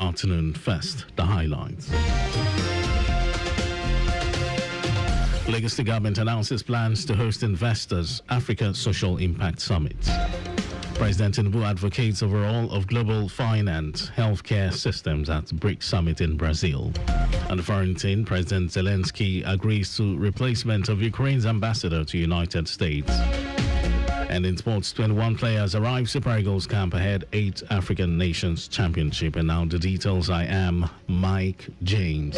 afternoon. First, the highlights. Lagos State government announces plans to host Investors Africa Social Impact Summit. President Tinubu advocates overall of global finance, healthcare systems at BRICS Summit in Brazil. On the foreign scene, President Zelensky agrees to replacement of Ukraine's ambassador to United States. And in sports, 21 players arrive Super Eagles camp ahead 8 African Nations Championship. And now the details. I am Mike James.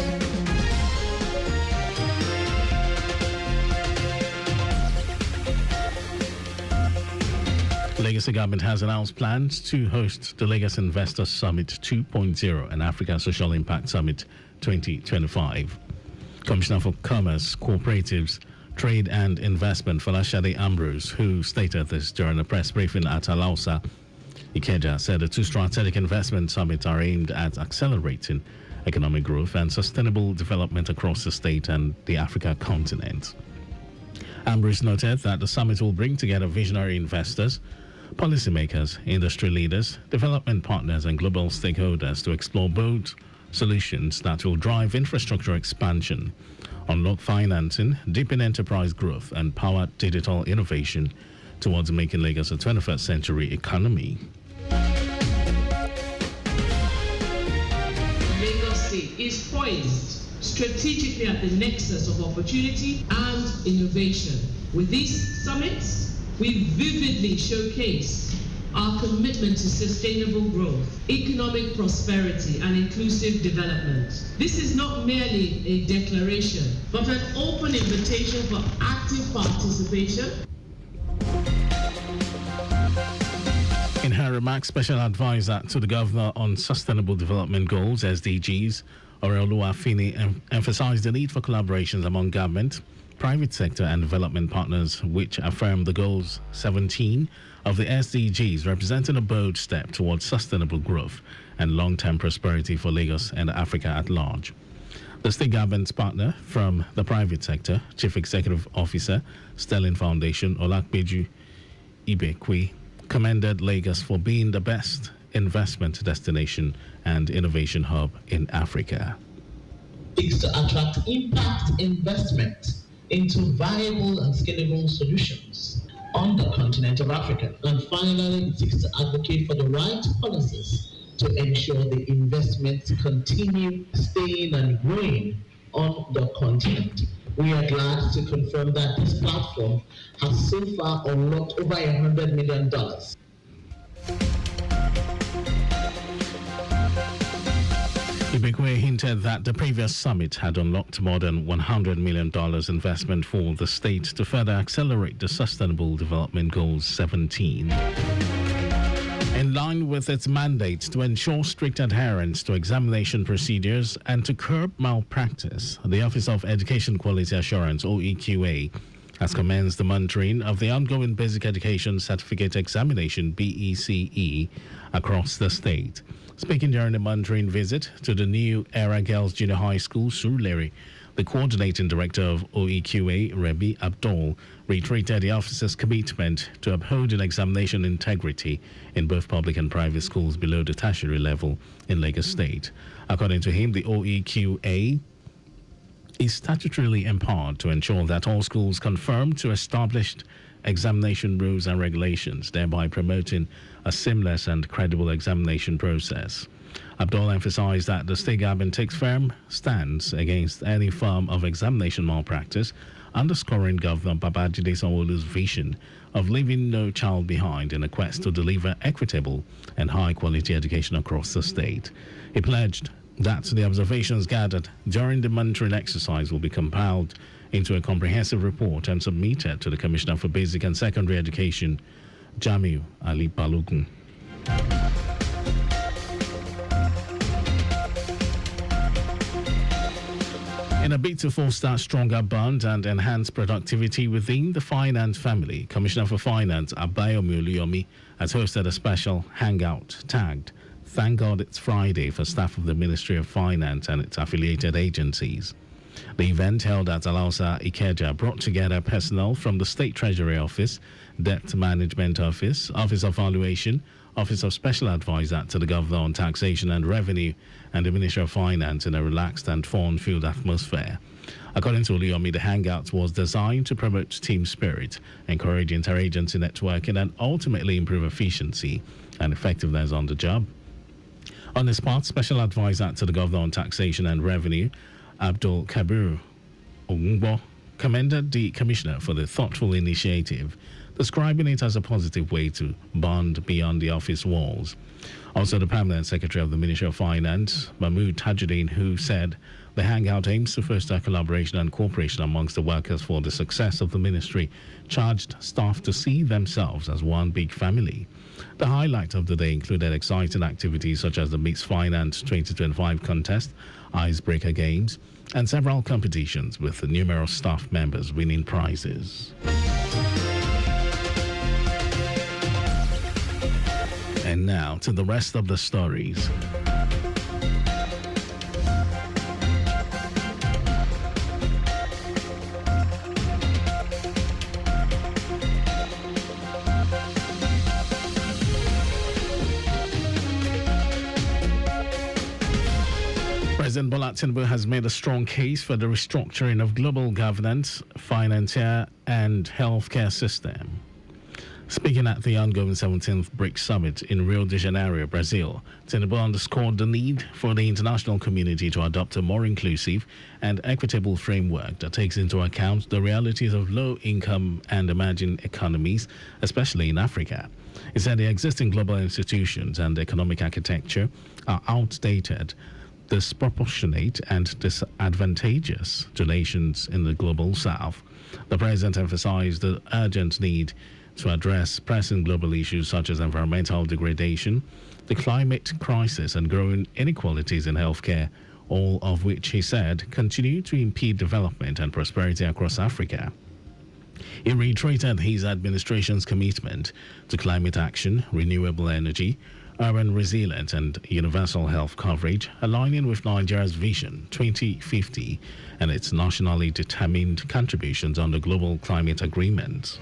Lagos government has announced plans to host the Lagos Investors Summit 2.0 and Africa Social Impact Summit 2025. Commissioner for Commerce, Cooperatives, Trade and Investment, Folashade Ambrose, who stated this during a press briefing at Alausa, Ikeja, said the two strategic investment summits are aimed at accelerating economic growth and sustainable development across the state and the Africa continent. Ambrose noted that the summit will bring together visionary investors, policymakers, industry leaders, development partners, and global stakeholders to explore bold solutions that will drive infrastructure expansion, unlock financing, deepen enterprise growth, and power digital innovation towards making Lagos a 21st century economy. Lagos State is poised strategically at the nexus of opportunity and innovation. With these summits, we vividly showcase our commitment to sustainable growth, economic prosperity, and inclusive development. This is not merely a declaration, but an open invitation for active participation. In her remarks, Special Advisor to the Governor on Sustainable Development Goals, SDGs, Oreoluwa Fini, emphasized the need for collaborations among government, private sector and development partners, which affirm the goals 17 of the SDGs, representing a bold step towards sustainable growth and long-term prosperity for Lagos and Africa at large. The state government's partner from the private sector, Chief Executive Officer, Sterling Foundation, Olakpeju Ibekwe, commended Lagos for being the best investment destination and innovation hub in Africa. Is to attract impact investment into viable and scalable solutions on the continent of Africa. And finally, it seeks to advocate for the right policies to ensure the investments continue staying and growing on the continent. We are glad to confirm that this platform has so far unlocked over $100 million. Ibekwe hinted that the previous summit had unlocked more than $100 million investment for the state to further accelerate the Sustainable Development Goals 17. In line with its mandate to ensure strict adherence to examination procedures and to curb malpractice, the Office of Education Quality Assurance, OEQA, has commenced the monitoring of the ongoing Basic Education Certificate Examination, BECE, across the state. Speaking during a monitoring visit to the new Era Girls Junior High School, Surulere, the coordinating director of OEQA, Rebi Abdul, reiterated the office's commitment to upholding examination integrity in both public and private schools below the tertiary level in Lagos State. According to him, the OEQA is statutorily empowered to ensure that all schools conform to established examination rules and regulations, thereby promoting a seamless and credible examination process. Abdul emphasized that the state government takes firm stance against any form of examination malpractice, underscoring Governor Babajide Sanwo-Olu's vision of leaving no child behind in a quest to deliver equitable and high-quality education across the state. He pledged that the observations gathered during the monitoring exercise will be compiled into a comprehensive report and submitted to the Commissioner for Basic and Secondary Education, Jamiu Ali Balogun. In a bid to foster stronger bonds and enhance productivity within the finance family, Commissioner for Finance Abayomi Oluyomi has hosted a special hangout tagged "Thank God It's Friday" for staff of the Ministry of Finance and its affiliated agencies. The event, held at Alausa Ikeja, brought together personnel from the State Treasury Office, Debt Management Office, Office of Valuation, Office of Special Advisor to the Governor on Taxation and Revenue, and the Ministry of Finance in a relaxed and fun-filled atmosphere. According to Oluyomi, the hangout was designed to promote team spirit, encourage interagency networking, and ultimately improve efficiency and effectiveness on the job. On his part, Special Advisor to the Governor on Taxation and Revenue, Abdul Kabir Ogungbo, commended the Commissioner for the thoughtful initiative, describing it as a positive way to bond beyond the office walls. Also, the Permanent Secretary of the Ministry of Finance, Mahmood Tajuddin, who said the hangout aims to foster collaboration and cooperation amongst the workers for the success of the ministry, charged staff to see themselves as one big family. The highlight of the day included exciting activities such as the Mix Finance 2025 contest, icebreaker games, and several competitions with numerous staff members winning prizes. And now to the rest of the stories. President Bola Tinubu has made a strong case for the restructuring of global governance, financial, and healthcare system. Speaking at the ongoing 17th BRICS Summit in Rio de Janeiro, Brazil, Tinubu underscored the need for the international community to adopt a more inclusive and equitable framework that takes into account the realities of low-income and emerging economies, especially in Africa. He said the existing global institutions and economic architecture are outdated, disproportionate, and disadvantageous to nations in the global south. The president emphasized the urgent need to address pressing global issues such as environmental degradation, the climate crisis, and growing inequalities in healthcare, all of which, he said, continue to impede development and prosperity across Africa. He reiterated his administration's commitment to climate action, renewable energy, urban resilience, and universal health coverage, aligning with Nigeria's Vision 2050 and its nationally determined contributions on the Global Climate Agreement.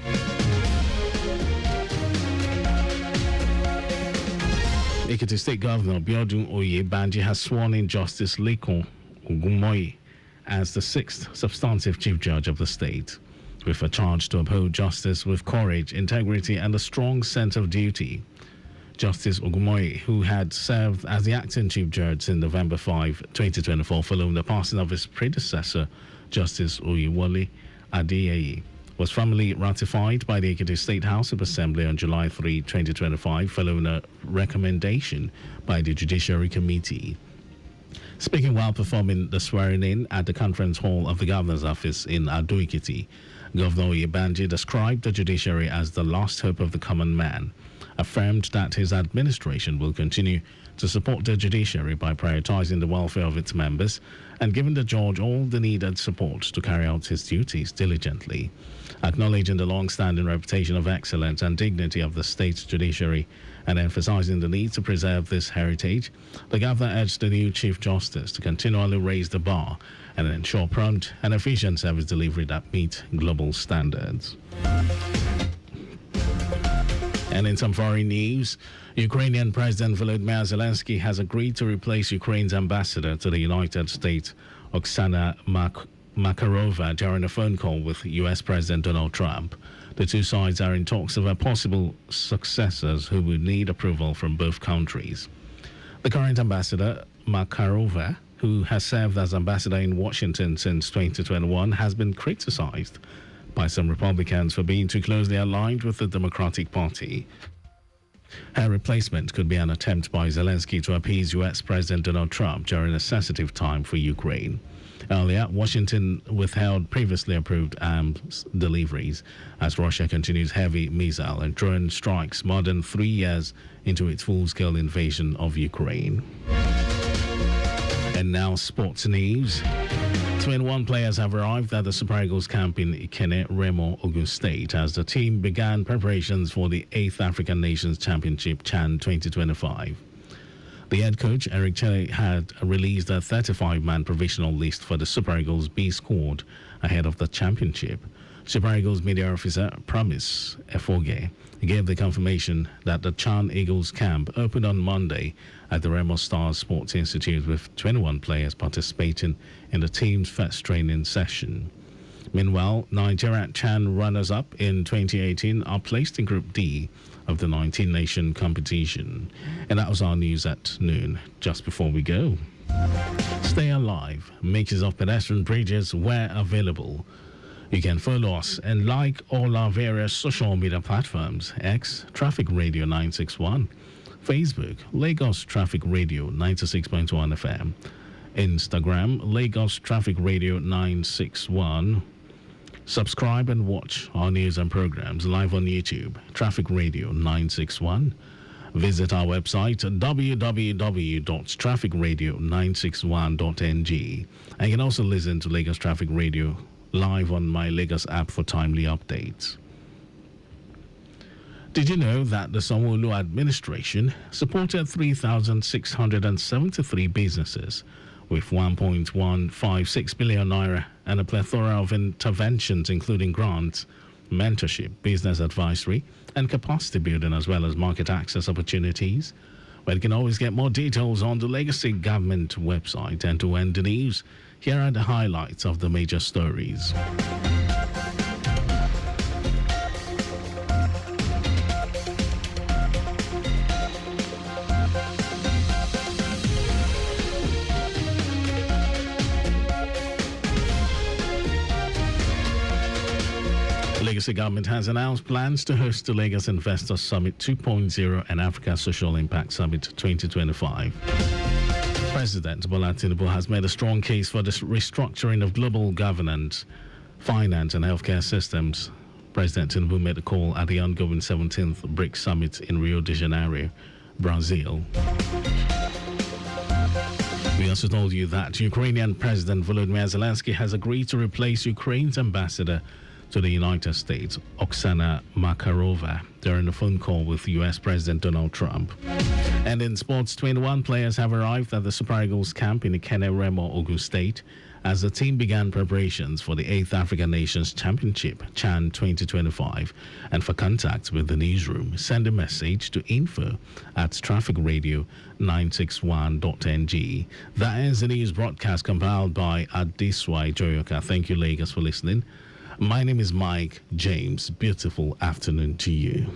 Ekiti State Governor Biodun Oyebanji has sworn in Justice Lekon Ogunmoyi as the sixth substantive chief judge of the state, with a charge to uphold justice with courage, integrity, and a strong sense of duty. Justice Ogunmoyi, who had served as the acting chief judge since November 5, 2024, following the passing of his predecessor, Justice Oyewole Adeyeye, was formally ratified by the Ekiti State House of Assembly on July 3, 2025, following a recommendation by the Judiciary Committee. Speaking while performing the swearing-in at the conference hall of the governor's office in Ado-Ekiti, Governor Oyebanji described the judiciary as the last hope of the common man, affirmed that his administration will continue to support the judiciary by prioritizing the welfare of its members and giving the judge all the needed support to carry out his duties diligently. Acknowledging the long-standing reputation of excellence and dignity of the state's judiciary and emphasizing the need to preserve this heritage, the governor urged the new Chief Justice to continually raise the bar and ensure prompt and efficient service delivery that meet global standards. And in some foreign news, Ukrainian President Volodymyr Zelensky has agreed to replace Ukraine's ambassador to the United States, Oksana Makarova, during a phone call with U.S. President Donald Trump. The two sides are in talks over possible successors who would need approval from both countries. The current ambassador, Makarova, who has served as ambassador in Washington since 2021, has been criticized by some Republicans for being too closely aligned with the Democratic Party. Her replacement could be an attempt by Zelensky to appease U.S. President Donald Trump during a sensitive time for Ukraine. Earlier, Washington withheld previously approved arms deliveries as Russia continues heavy missile and drone strikes more than 3 years into its full-scale invasion of Ukraine. And now sports news. 21 players have arrived at the Super Eagles camp in Ikene, Remo, Ogun State as the team began preparations for the 8th African Nations Championship CHAN 2025. The head coach, Eric Chelle, had released a 35-man provisional list for the Super Eagles B squad ahead of the championship. Super Eagles media officer Promise Efoge gave the confirmation that the Chan Eagles camp opened on Monday at the Remo Stars Sports Institute with 21 players participating in the team's first training session. Meanwhile, Nigeria Chan runners-up in 2018 are placed in Group D of the 19-nation competition. And that was our news at noon. Just before we go, stay alive. Makers of pedestrian bridges where available. You can follow us and like all our various social media platforms: X, Traffic Radio 961, Facebook, Lagos Traffic Radio 96.1 FM, Instagram, Lagos Traffic Radio 961. Subscribe and watch our news and programs live on YouTube, Traffic Radio 961. Visit our website www.trafficradio961.ng, and you can also listen to Lagos Traffic Radio live on my Lagos app for timely updates. Did you know that the Sanwo-Olu administration supported 3,673 businesses with 1.156 billion naira and a plethora of interventions, including grants, mentorship, business advisory, and capacity building, as well as market access opportunities? Well, you can always get more details on the Lagos State Government website. And to end the news, here are the highlights of the major stories. Lagos government has announced plans to host the Lagos Investor Summit 2.0 and Africa Social Impact Summit 2025. President Bola Tinubu has made a strong case for the restructuring of global governance, finance, and healthcare systems. President Tinubu made a call at the ongoing 17th BRICS Summit in Rio de Janeiro, Brazil. We also told you that Ukrainian President Volodymyr Zelensky has agreed to replace Ukraine's ambassador to the United States, Oksana Makarova, during a phone call with U.S. President Donald Trump. And in sports, 21 players have arrived at the Super Eagles camp in Ikene, Remo, Ogun State, as the team began preparations for the 8th African Nations Championship, CHAN 2025. And for contact with the newsroom, send a message to info@trafficradio961.ng. That is the news broadcast compiled by Adiswai Joyoka. Thank you, Lagos, for listening. My name is Mike James. Beautiful afternoon to you.